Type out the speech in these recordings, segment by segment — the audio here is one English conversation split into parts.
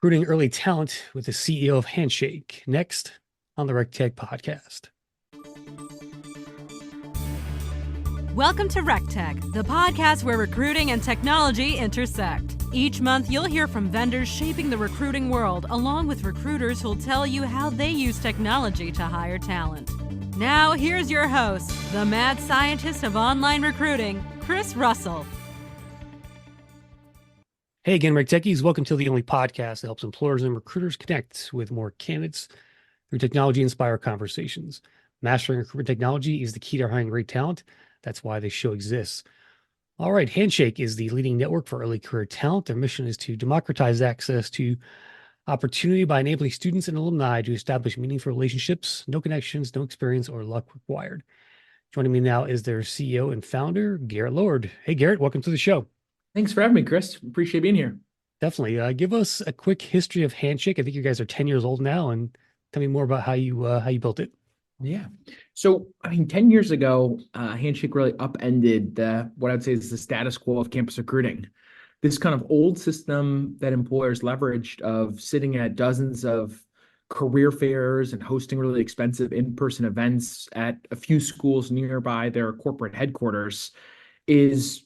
Recruiting early talent with the CEO of Handshake. Next on the RecTech podcast. Welcome to RecTech, the podcast where recruiting and technology intersect. Each month, you'll hear from vendors shaping the recruiting world, along with recruiters who'll tell you how they use technology to hire talent. Now, here's your host, the mad scientist of online recruiting, Chris Russell. Hey again, RecTechies. Welcome to the only podcast that helps employers and recruiters connect with more candidates through technology-inspired conversations. Mastering recruitment technology is the key to hiring great talent. That's why this show exists. All right, Handshake is the leading network for early career talent. Their mission is to democratize access to opportunity by enabling students and alumni to establish meaningful relationships. No connections, no experience, or luck required. Joining me now is their CEO and founder, Garret Lord. Hey, Garrett, welcome to the show. Thanks for having me, Chris. Appreciate being here. Definitely. Give us a quick history of Handshake. I think you guys are 10 years old now, and tell me more about how you built it. Yeah. So, 10 years ago, Handshake really upended what I'd say is the status quo of campus recruiting. This kind of old system that employers leveraged of sitting at dozens of career fairs and hosting really expensive in-person events at a few schools nearby their corporate headquarters is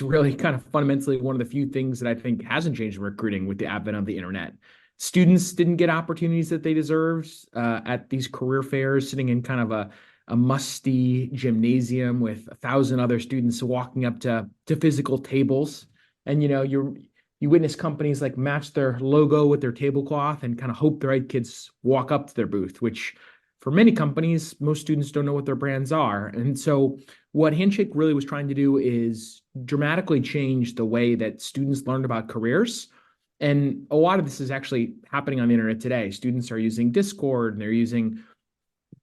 really kind of fundamentally one of the few things that I think hasn't changed in recruiting with the advent of the internet. Students didn't get opportunities that they deserved at these career fairs, sitting in kind of a musty gymnasium with 1,000 other students walking up to physical tables. And you witness companies like match their logo with their tablecloth and kind of hope the right kids walk up to their booth, which for many companies, most students don't know what their brands are. And so what Handshake really was trying to do is dramatically change the way that students learned about careers. And a lot of this is actually happening on the internet today. Students are using Discord, and they're using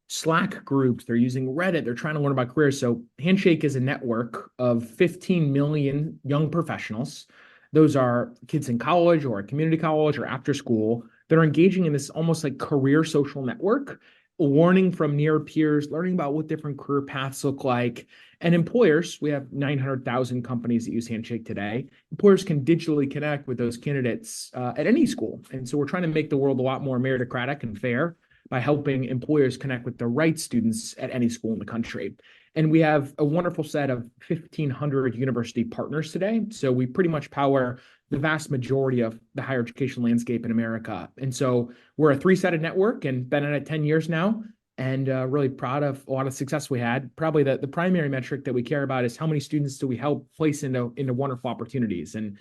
Slack groups, they're using Reddit, they're trying to learn about careers. So Handshake is a network of 15 million young professionals. Those are kids in college or community college or after school that are engaging in this almost like career social network, learning from near peers, learning about what different career paths look like. And employers, we have 900,000 companies that use Handshake today. Employers can digitally connect with those candidates at any school. And so we're trying to make the world a lot more meritocratic and fair by helping employers connect with the right students at any school in the country. And we have a wonderful set of 1,500 university partners today. So we pretty much power the vast majority of the higher education landscape in America. And so we're a three-sided network and been at it 10 years now, and really proud of a lot of success we had. Probably the primary metric that we care about is how many students do we help place into wonderful opportunities. And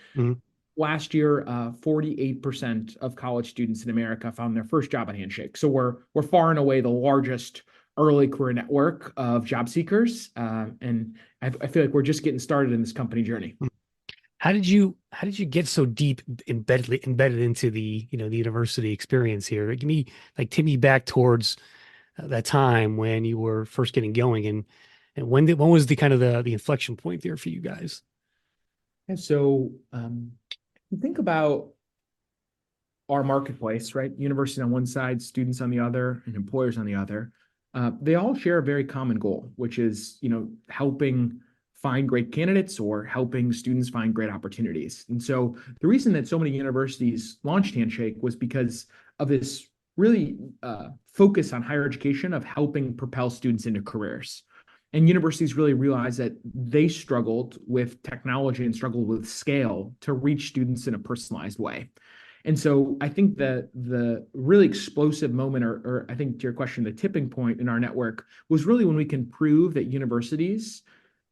last year, 48% of college students in America found their first job at Handshake. So we're far and away the largest early career network of job seekers. And I feel like we're just getting started in this company journey. How did you get so deep embedded into the the university experience here? Take me back towards that time when you were first getting going, and when was the kind of the inflection point there for you guys? And so you think about our marketplace, right? University on one side, students on the other, and employers on the other. They all share a very common goal, which is helping find great candidates or helping students find great opportunities. And so the reason that so many universities launched Handshake was because of this really focus on higher education of helping propel students into careers. And universities really realized that they struggled with technology and struggled with scale to reach students in a personalized way. And so I think the really explosive moment, or I think to your question, the tipping point in our network was really when we can prove that universities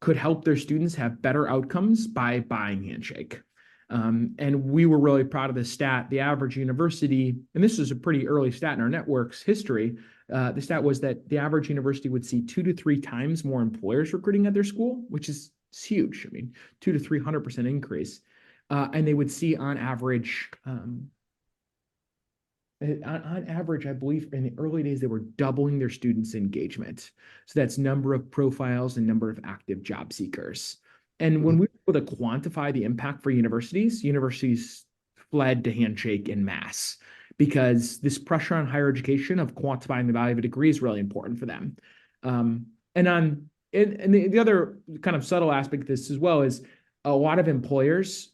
could help their students have better outcomes by buying Handshake. And we were really proud of this stat. The average university, and this is a pretty early stat in our network's history, the stat was that the average university would see 2 to 3 times more employers recruiting at their school, which is huge. 2 to 300% increase. And they would see on average, I believe in the early days, they were doubling their students' engagement. So that's number of profiles and number of active job seekers. And when we were able to quantify the impact for universities fled to Handshake en masse because this pressure on higher education of quantifying the value of a degree is really important for them. And the other kind of subtle aspect of this as well is a lot of employers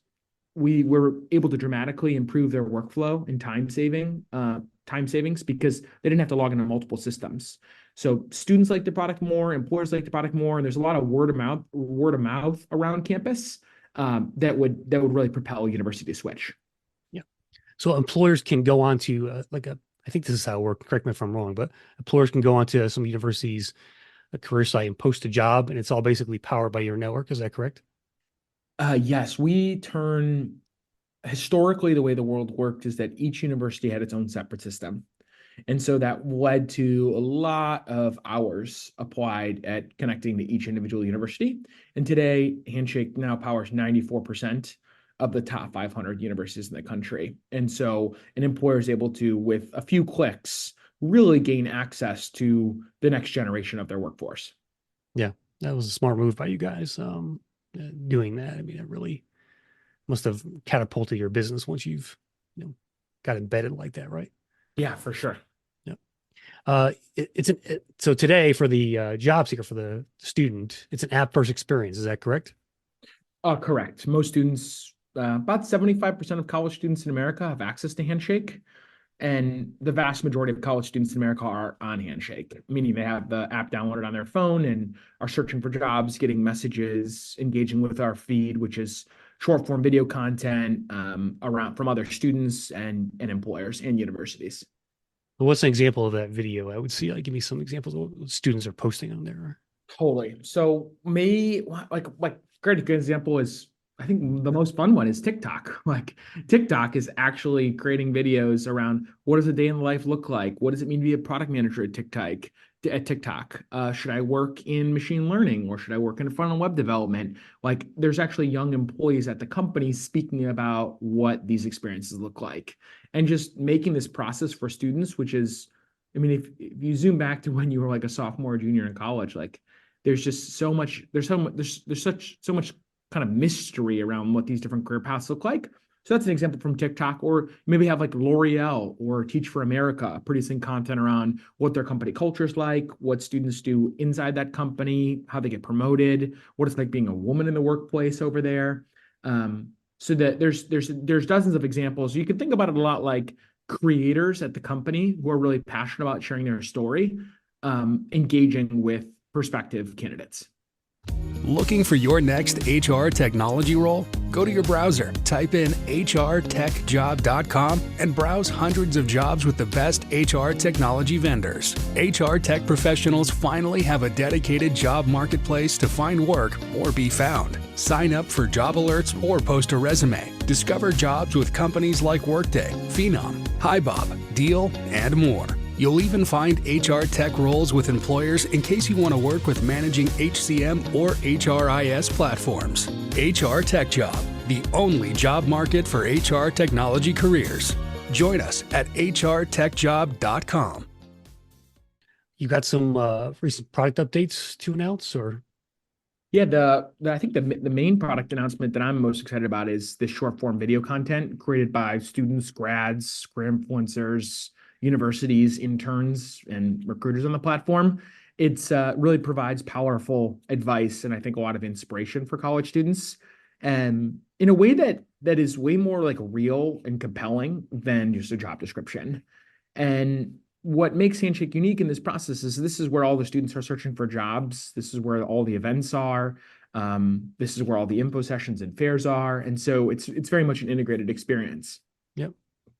we were able to dramatically improve their workflow and time savings because they didn't have to log into multiple systems. So students like the product more, employers like the product more, and there's a lot of word of mouth around campus that would really propel a university to switch. Yeah. So employers can go on to I think this is how it works. Correct me if I'm wrong, but employers can go onto some universities' a career site and post a job, and it's all basically powered by your network. Is that correct? Yes, historically, the way the world worked is that each university had its own separate system. And so that led to a lot of hours applied at connecting to each individual university. And today, Handshake now powers 94% of the top 500 universities in the country. And so an employer is able to, with a few clicks, really gain access to the next generation of their workforce. Yeah, that was a smart move by you guys doing that. I mean, it really must have catapulted your business once you've got embedded like that, right? Yeah, for sure. So today for the job seeker, for the student, it's an app first experience. Is that correct? Correct. Most students, about 75% of college students in America have access to Handshake. And the vast majority of college students in America are on Handshake, meaning they have the app downloaded on their phone and are searching for jobs, getting messages, engaging with our feed, which is short form video content around from other students and employers and universities. Well, what's an example of that video? I would see, give me some examples of what students are posting on there. Totally. So great good example is, I think the most fun one is TikTok. Like TikTok is actually creating videos around what does a day in the life look like? What does it mean to be a product manager at TikTok? Should I work in machine learning or should I work in front-end web development? Like there's actually young employees at the company speaking about what these experiences look like and just making this process for students, which is, I mean, if you zoom back to when you were like a sophomore or junior in college, like there's just so much kind of mystery around what these different career paths look like. So that's an example from TikTok, or maybe have like L'Oreal or Teach for America producing content around what their company culture is like, what students do inside that company, how they get promoted, what it's like being a woman in the workplace over there. So that there's dozens of examples. You can think about it a lot like creators at the company who are really passionate about sharing their story, engaging with prospective candidates. Looking for your next HR technology role? Go to your browser, type in hrtechjob.com, and browse hundreds of jobs with the best HR technology vendors. HR tech professionals finally have a dedicated job marketplace to find work or be found. Sign up for job alerts or post a resume. Discover jobs with companies like Workday, Phenom, HiBob, Deal, and more. You'll even find HR tech roles with employers in case you want to work with managing HCM or HRIS platforms. HR Tech Job, the only job market for HR technology careers. Join us at hrtechjob.com. You got some recent product updates to announce, or? Yeah, I think the main product announcement that I'm most excited about is this short form video content created by students, grads, career influencers, universities, interns, and recruiters on the platform. It's really provides powerful advice and I think a lot of inspiration for college students, and in a way that is way more like real and compelling than just a job description. And what makes Handshake unique in this process is this is where all the students are searching for jobs. This is where all the events are. This is where all the info sessions and fairs are. And so it's very much an integrated experience. Yep.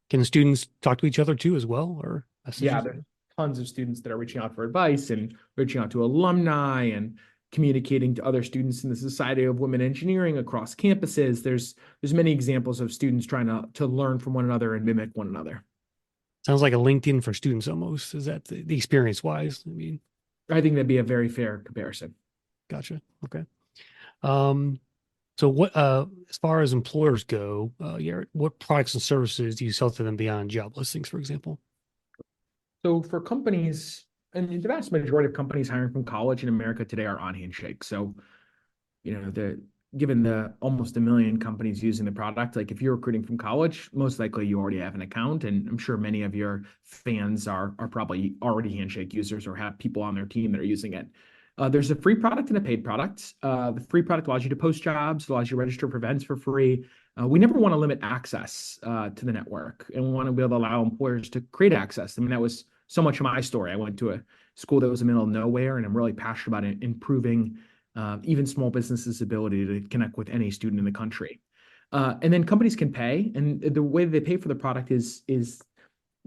Can the students talk to each other too as well, or messages? Yeah, there's tons of students that are reaching out for advice and reaching out to alumni and communicating to other students in the Society of Women Engineering across campuses. There's many examples of students trying to learn from one another and mimic one another. Sounds like a LinkedIn for students almost. Is that the experience wise? I mean, I think that'd be a very fair comparison. Gotcha. Okay. So what, as far as employers go, Garrett, what products and services do you sell to them beyond job listings, for example? So for companies, and the vast majority of companies hiring from college in America today are on Handshake. So, given the almost 1 million companies using the product, like if you're recruiting from college, most likely you already have an account. And I'm sure many of your fans are probably already Handshake users or have people on their team that are using it. There's a free product and a paid product. The free product allows you to post jobs, allows you to register for events for free. We never want to limit access to the network, and we want to be able to allow employers to create access. I mean, that was so much of my story. I went to a school that was in the middle of nowhere, and I'm really passionate about improving even small businesses' ability to connect with any student in the country. And then companies can pay, and the way they pay for the product is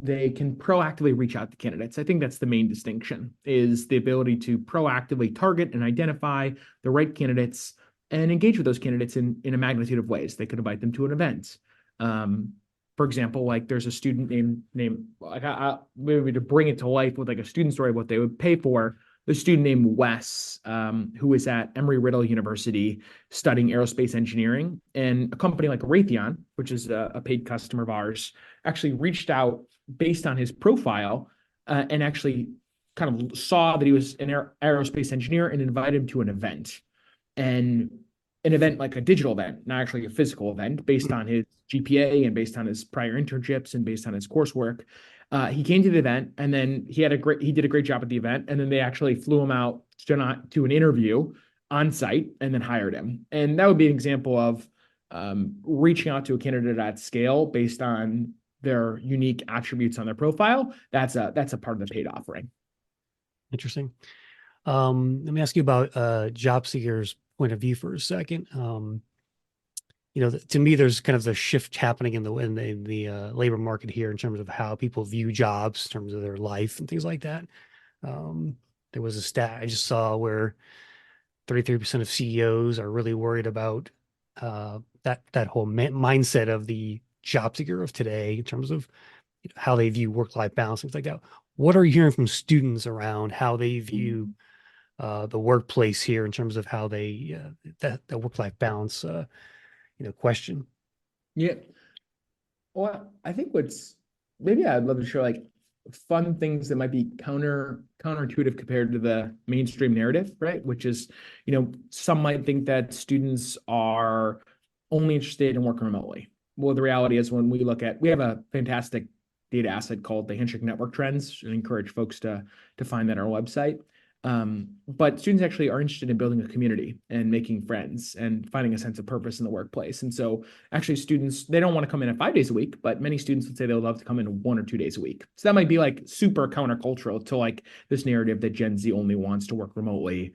they can proactively reach out to candidates. I think that's the main distinction, is the ability to proactively target and identify the right candidates and engage with those candidates in a magnitude of ways. They could invite them to an event. For example, like there's a student named like maybe to bring it to life with like a student story, what they would pay for. The student named Wes, who is at Emory-Riddle University studying aerospace engineering, and a company like Raytheon, which is a paid customer of ours, actually reached out based on his profile and actually kind of saw that he was an aerospace engineer and invited him to an event. And an event like a digital event, not actually a physical event, based on his GPA and based on his prior internships and based on his coursework. He came to the event, and then he did a great job at the event, and then they actually flew him out to an interview on site and then hired him. And that would be an example of reaching out to a candidate at scale based on their unique attributes on their profile. That's a part of the paid offering. Interesting. Let me ask you about job seekers' point of view for a second. To me, there's kind of the shift happening in the labor market here in terms of how people view jobs, in terms of their life and things like that. There was a stat I just saw where 33% of CEOs are really worried about that whole mindset of the job seeker of today in terms of how they view work-life balance, things like that. What are you hearing from students around how they view the workplace here in terms of how they that work-life balance question? Yeah. Well, I think maybe I'd love to share like fun things that might be counterintuitive compared to the mainstream narrative, right? Which is, some might think that students are only interested in working remotely. Well, the reality is when we have a fantastic data asset called the Handshake Network Trends, and encourage folks to find that on our website. But students actually are interested in building a community and making friends and finding a sense of purpose in the workplace. And so actually students, they don't want to come in at 5 days a week, but many students would say they would love to come in 1 or 2 days a week. So that might be like super countercultural to like this narrative that Gen Z only wants to work remotely.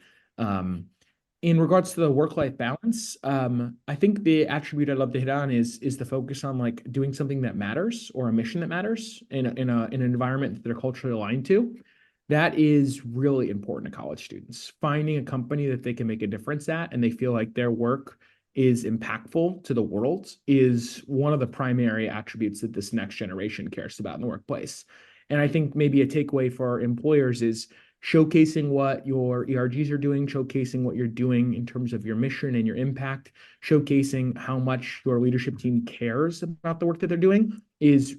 In regards to the work-life balance, I think the attribute I'd love to hit on is the focus on like doing something that matters or a mission that matters in an environment that they're culturally aligned to. That is really important to college students. Finding a company that they can make a difference at and they feel like their work is impactful to the world is one of the primary attributes that this next generation cares about in the workplace. And I think maybe a takeaway for employers is showcasing what your ERGs are doing, showcasing what you're doing in terms of your mission and your impact, showcasing how much your leadership team cares about the work that they're doing is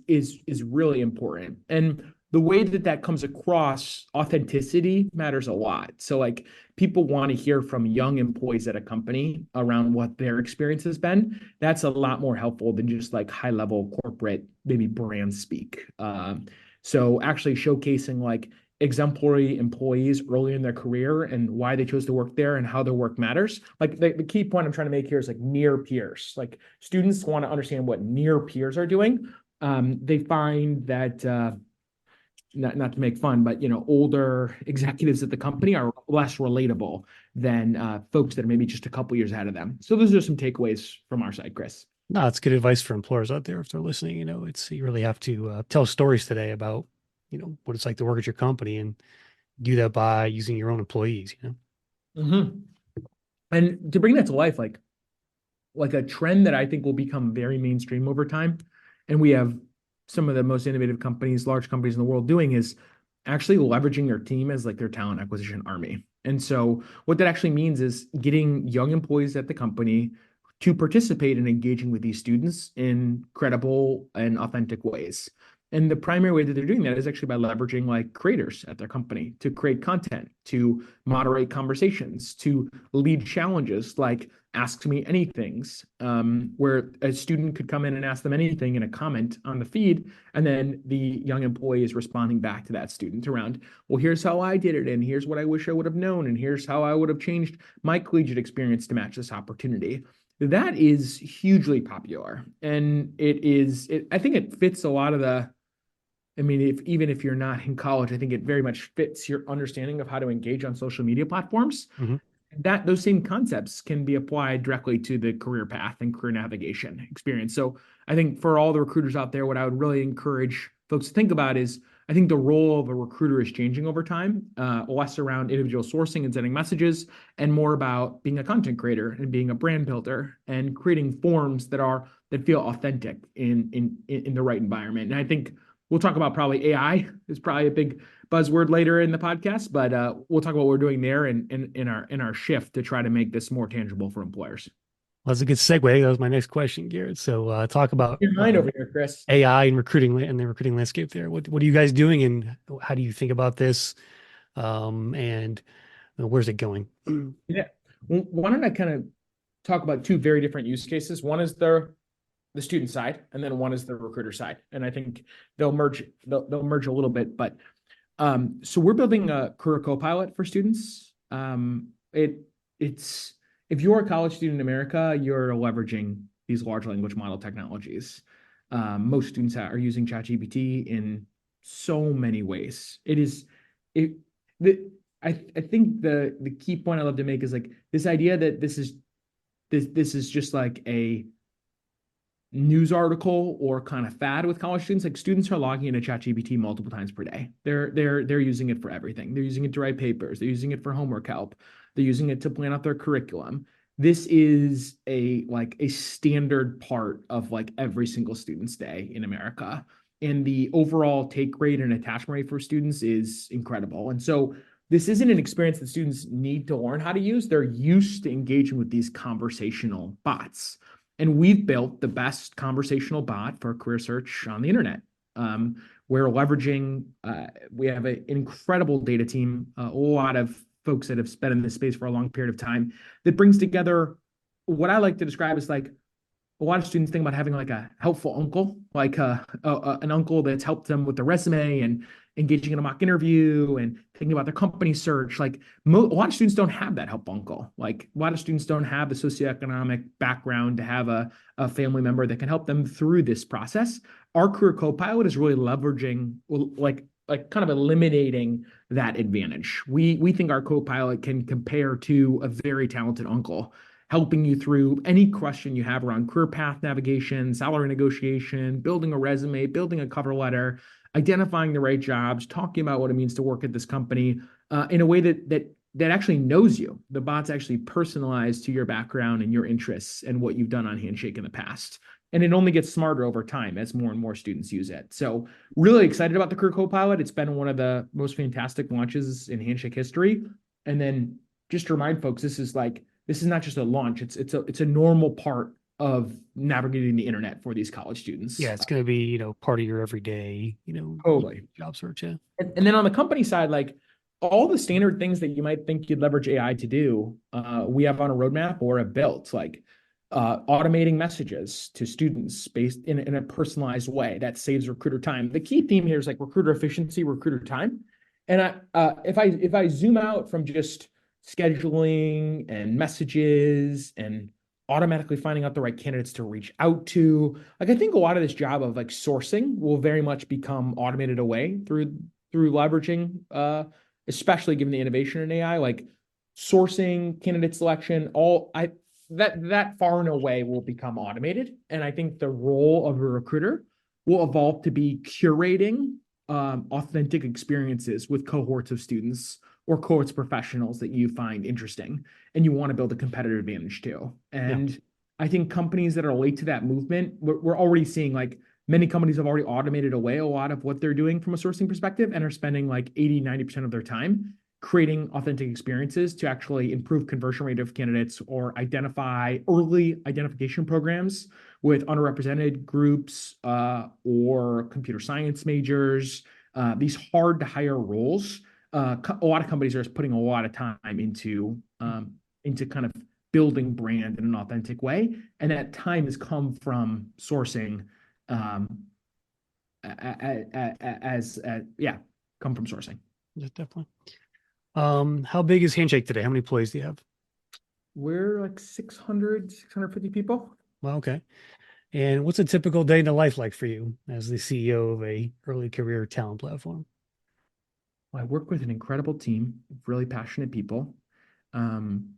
really important. And the way that comes across, authenticity matters a lot. So like people want to hear from young employees at a company around what their experience has been. That's a lot more helpful than just like high level corporate, maybe brand speak. So actually showcasing like exemplary employees early in their career and why they chose to work there and how their work matters. Like the key point I'm trying to make here is like near peers. Like students want to understand what near peers are doing. They find that not to make fun, but older executives at the company are less relatable than folks that are maybe just a couple years ahead of them. So those are some takeaways from our side, Chris. No, it's good advice for employers out there if they're listening. You really have to tell stories today about what it's like to work at your company, and do that by using your own employees. Mm-hmm. And to bring that to life, like a trend that I think will become very mainstream over time, and we have some of the most innovative companies, large companies in the world doing, is actually leveraging their team as like their talent acquisition army. And so what that actually means is getting young employees at the company to participate in engaging with these students in credible and authentic ways. And the primary way that they're doing that is actually by leveraging like creators at their company to create content, to moderate conversations, to lead challenges like Ask Me Anythings, where a student could come in and ask them anything in a comment on the feed, and then the young employee is responding back to that student around, well, here's how I did it, and here's what I wish I would have known, and here's how I would have changed my collegiate experience to match this opportunity. that is hugely popular. And I think it fits a lot of I mean, even if you're not in college, I think it very much fits your understanding of how to engage on social media platforms. Mm-hmm. That those same concepts can be applied directly to the career path and career navigation experience. So I think for all the recruiters out there, what I would really encourage folks to think about is I think the role of a recruiter is changing over time, less around individual sourcing and sending messages, and more about being a content creator and being a brand builder and creating forms that feel authentic in the right environment. And I think we'll talk about probably AI is probably a big buzzword later in the podcast, but we'll talk about what we're doing there in our shift to try to make this more tangible for employers. Well, that's a good segue. That was my next question, Garrett. So talk about Your mind over here, Chris. AI and recruiting and the recruiting landscape there. What are you guys doing, and how do you think about this? And where's it going? Yeah. Well, why don't I kind of talk about two very different use cases? One is the student side, and then one is the recruiter side. And I think they'll merge a little bit, but so we're building a career co-pilot for students. It's if you're a college student in America, you're leveraging these large language model technologies. Most students are using ChatGPT in so many ways. I think the key point I love to make is like this idea that this is just like a news article or kind of fad with college students. Like students are logging into ChatGPT multiple times per day. They're using it for everything. They're using it to write papers. They're using it for homework help. They're using it to plan out their curriculum. This is a standard part of like every single student's day in America. And the overall take rate and attachment rate for students is incredible. And so this isn't an experience that students need to learn how to use. They're used to engaging with these conversational bots. And we've built the best conversational bot for career search on the internet. We're leveraging, we have an incredible data team, a lot of folks that have spent in this space for a long period of time that brings together what I like to describe as like a lot of students think about having like a helpful uncle, like an uncle that's helped them with the resume and engaging in a mock interview and thinking about their company search. Like a lot of students don't have that helpful uncle. Like a lot of students don't have the socioeconomic background to have a family member that can help them through this process. Our career co-pilot is really leveraging like kind of eliminating that advantage. We think our co-pilot can compare to a very talented uncle, helping you through any question you have around career path navigation, salary negotiation, building a resume, building a cover letter, identifying the right jobs, talking about what it means to work at this company in a way that actually knows you. The bot's actually personalized to your background and your interests and what you've done on Handshake in the past. And it only gets smarter over time as more and more students use it. So really excited about the Career Co-Pilot. It's been one of the most fantastic launches in Handshake history. And then just to remind folks, this is not just a launch. It's a normal part of navigating the internet for these college students. Yeah, it's going to be, part of your everyday, totally job search. Yeah. And then on the company side, like all the standard things that you might think you'd leverage AI to do, we have on a roadmap or have built, like automating messages to students based in a personalized way that saves recruiter time. The key theme here is like recruiter efficiency, recruiter time. And if I zoom out from just scheduling and messages and automatically finding out the right candidates to reach out to, like I think a lot of this job of like sourcing will very much become automated away through leveraging, especially given the innovation in AI, like sourcing, candidate selection, that far and away will become automated. And I think the role of a recruiter will evolve to be curating authentic experiences with cohorts of students or cohorts of professionals that you find interesting and you want to build a competitive advantage to. And I think companies that are late to that movement, we're already seeing like many companies have already automated away a lot of what they're doing from a sourcing perspective and are spending like 80, 90% of their time creating authentic experiences to actually improve conversion rate of candidates or identify early identification programs with underrepresented groups or computer science majors, these hard to hire roles. A lot of companies are putting a lot of time into kind of building brand in an authentic way. And that time has come from sourcing come from sourcing. Yeah, definitely. How big is Handshake today? How many employees do you have? We're like 650 people. Well, okay. And what's a typical day in the life like for you as the CEO of a early career talent platform? I work with an incredible team of really passionate people, um,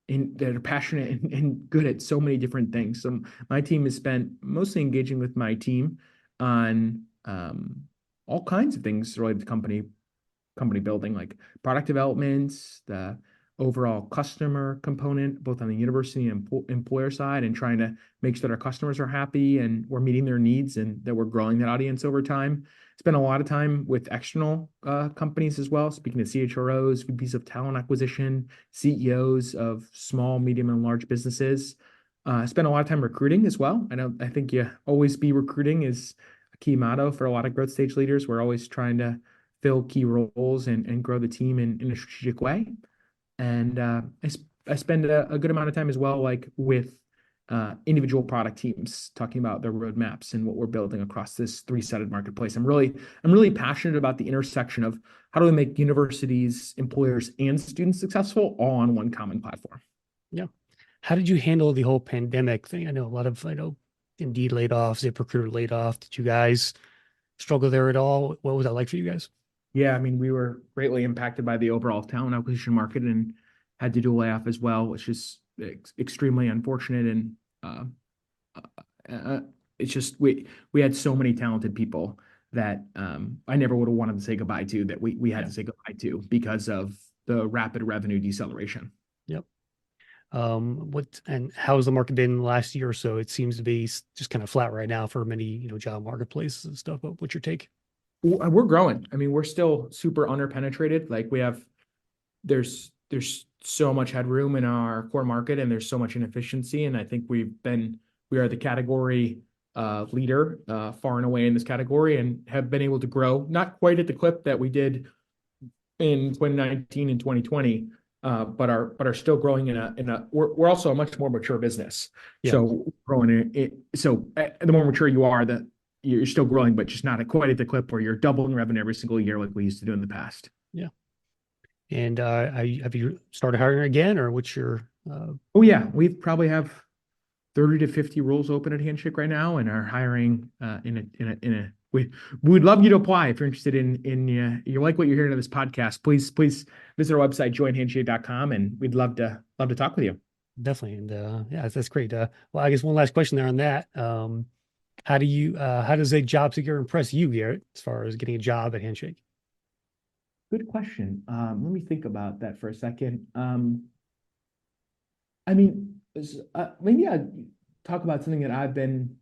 and that are passionate and good at so many different things. So my team has spent mostly engaging with my team on all kinds of things related to company building, like product developments, the overall customer component, both on the university and employer side, and trying to make sure that our customers are happy and we're meeting their needs and that we're growing that audience over time. Spend a lot of time with external companies as well, speaking to CHROs, VPs of talent acquisition, CEOs of small, medium, and large businesses. Spend a lot of time recruiting as well. I think you always be recruiting is a key motto for a lot of growth stage leaders. We're always trying to fill key roles and grow the team in a strategic way. And I spend a good amount of time as well, like with individual product teams, talking about their roadmaps and what we're building across this three-sided marketplace. I'm really passionate about the intersection of how do we make universities, employers, and students successful all on one common platform. Yeah. How did you handle the whole pandemic thing? I know a lot of, Indeed laid off, ZipRecruiter laid off. Did you guys struggle there at all? What was that like for you guys? Yeah, I mean, we were greatly impacted by the overall talent acquisition market and had to do a layoff as well, which is extremely unfortunate. And it's just we had so many talented people that I never would have wanted to say goodbye to, that we had to say goodbye to because of the rapid revenue deceleration. Yep. And how has the market been the last year or so? It seems to be just kind of flat right now for many, job marketplaces and stuff. But what's your take? We're growing. I mean, we're still super underpenetrated. Like there's so much headroom in our core market, and there's so much inefficiency. And I think we are the category leader far and away in this category, and have been able to grow, not quite at the clip that we did in 2019 and 2020, but are still growing we're also a much more mature business. Yeah. So growing it. So the more mature you are, you're still growing, but just not quite at the clip where you're doubling revenue every single year like we used to do in the past. Yeah. And have you started hiring again, or what's your? Oh yeah, we probably have 30 to 50 roles open at Handshake right now, and are hiring we'd love you to apply if you're interested in you like what you're hearing on this podcast. Please visit our website, joinhandshake.com, and we'd love to talk with you. Definitely. And yeah, that's great. Well, I guess one last question there on that. How does a job seeker impress you, Garrett, as far as getting a job at Handshake? Good question. Let me think about that for a second. I mean, maybe I'd talk about something that I've been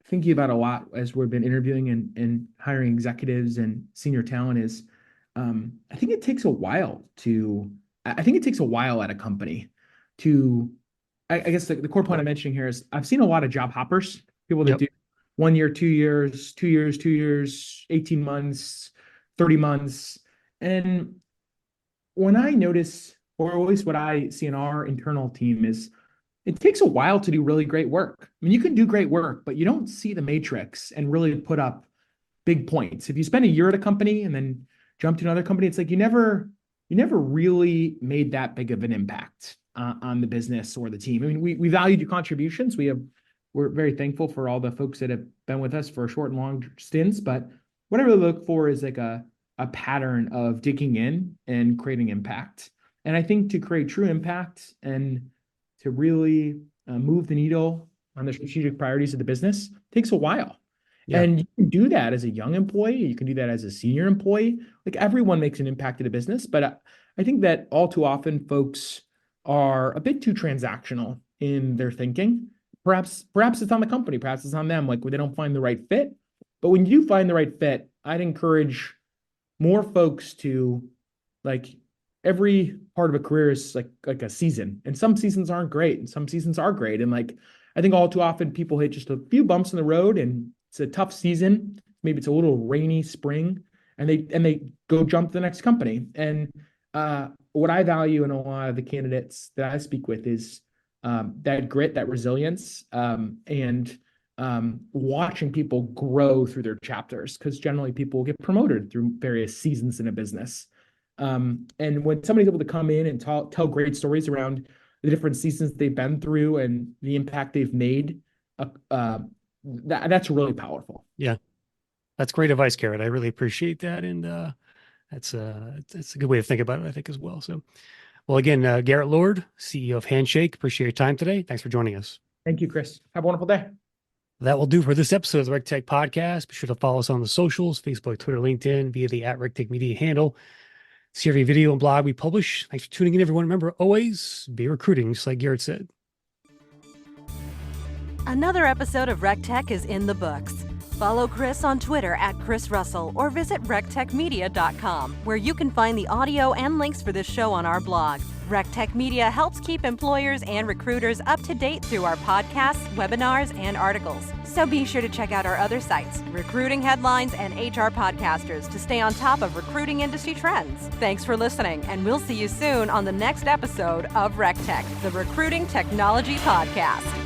thinking about a lot as we've been interviewing and hiring executives and senior talent is, I think it takes a while at a company to, I guess the core point I'm mentioning here is I've seen a lot of job hoppers, people that do 1 year, 2 years, 2 years, 2 years, 18 months, 30 months. And when I notice, or at least what I see in our internal team, is it takes a while to do really great work. I mean, you can do great work, but you don't see the matrix and really put up big points. If you spend a year at a company and then jump to another company, it's like you never really made that big of an impact on the business or the team. I mean, we valued your contributions. We're very thankful for all the folks that have been with us for short and long stints, but what I really look for is like a pattern of digging in and creating impact. And I think to create true impact and to really move the needle on the strategic priorities of the business takes a while. Yeah. And you can do that as a young employee. You can do that as a senior employee. Like everyone makes an impact in a business, but I think that all too often folks are a bit too transactional in their thinking. Perhaps it's on the company, perhaps it's on them, like when they don't find the right fit. But when you do find the right fit, I'd encourage more folks to, like, every part of a career is like a season, and some seasons aren't great and some seasons are great. And like, I think all too often people hit just a few bumps in the road and it's a tough season. Maybe it's a little rainy spring and they go jump to the next company. And what I value in a lot of the candidates that I speak with is that grit, that resilience, and watching people grow through their chapters, because generally people get promoted through various seasons in a business. And when somebody's able to come in and tell great stories around the different seasons they've been through and the impact they've made, that's really powerful. Yeah, that's great advice, Garrett. I really appreciate that. And that's a good way to think about it, I think, as well. So, well, again, Garret Lord, CEO of Handshake, appreciate your time today. Thanks for joining us. Thank you, Chris. Have a wonderful day. That will do for this episode of the RegTech Podcast. Be sure to follow us on the socials, Facebook, Twitter, LinkedIn, via the @RegTech Media handle. See every video and blog we publish. Thanks for tuning in, everyone. Remember, always be recruiting, just like Garrett said. Another episode of RegTech is in the books. Follow Chris on Twitter @ChrisRussell or visit regtechmedia.com, where you can find the audio and links for this show on our blog. RegTech Media helps keep employers and recruiters up to date through our podcasts, webinars, and articles. So be sure to check out our other sites, recruiting headlines, and HR podcasters to stay on top of recruiting industry trends. Thanks for listening, and we'll see you soon on the next episode of RegTech, the Recruiting Technology Podcast.